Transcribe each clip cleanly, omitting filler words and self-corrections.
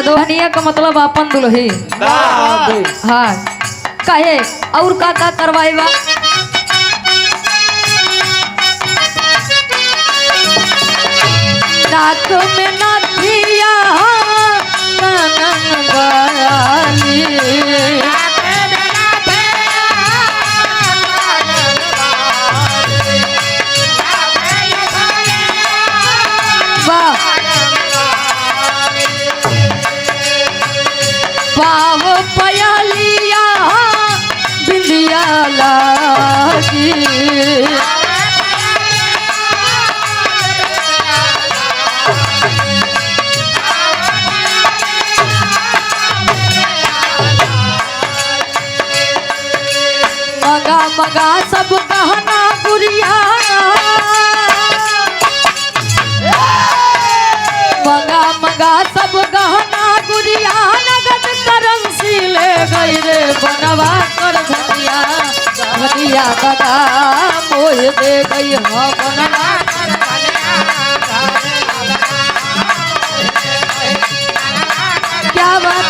दोहनिया का मतलब अपन दुल्हे। हाँ कहे और का करवाएगा। नाक में नथिया कानन वाली, पाव पयलिया बिंदिया लागी, मगा मगा सब गहना गुड़िया, मगा मगा सब गहना गुड़िया, नगद करंसी ले गई रे बनवा कर धनिया, धनिया बगा मोह दे गई हाँ बनवा कर धनिया। क्या बात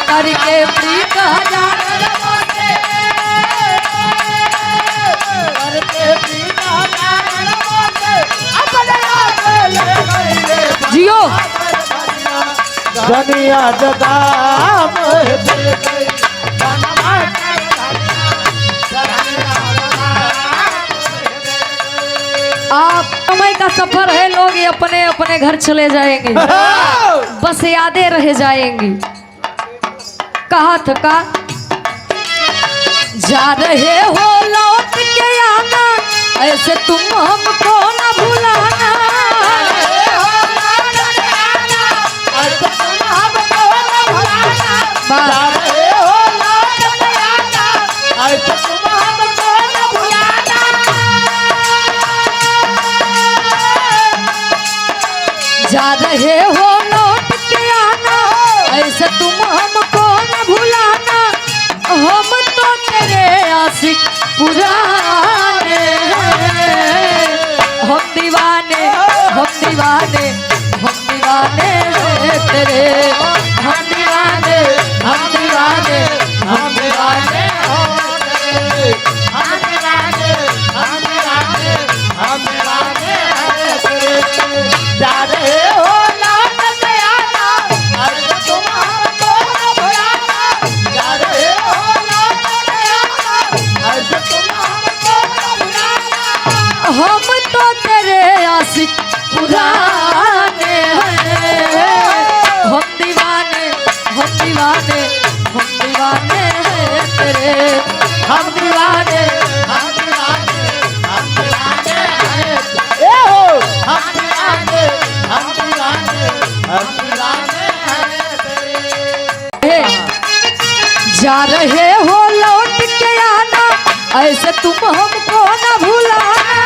करके प्रीत हजार जियो दुनिया जगा आप समय का सफर है, लोग अपने अपने घर चले जाएंगे, बस यादें रह जाएंगी। कहा था का जा रहे हो लौट के आना, ऐसे तुम हमको न भुलाना, जा रहे हो लौट के आना, ऐसे तुम हमको न भुलाना, हम तो तेरे आशिक पुराने हैं, हम दीवाने हम दीवाने हम दीवाने हैं तेरे, हम दीवाने हम दीवाने हम दीवाने हम दीवाने हम दीवाने हम दीवाने जा रहे हो लौट के आना, अरे तुम हमको न भुलाना, जा रहे हो लौट के आना, अरे तुम हमको न भुलाना, हम तो तेरे आशिक पुराने हैं, हम दीवाने हम दीवाने हम दीवाने हैं तेरे, हम दीवाने हम दीवाने हम दीवाने ए हो हम दीवाने हम दीवाने हम दीवाने तेरे। जा रहे हो लौट के आना, ऐसे तुम हमको न भुलाना,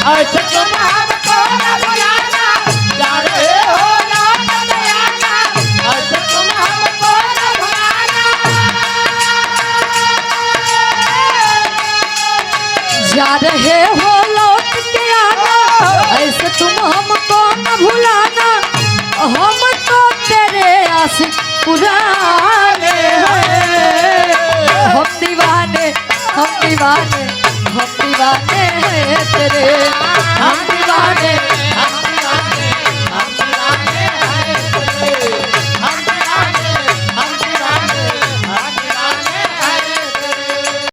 ऐसे तुम हमको न भुलाना, जा रहे हो लौट के आना, ऐसे तुम हमको न भुलाना, जा रहे हो लौट के आना, ऐसे तुम हमको न भुलाना, हम तो तेरे आशिक पुराने हैं, हम दीवाने हम दीवाने हम दीवाने हैं तेरे।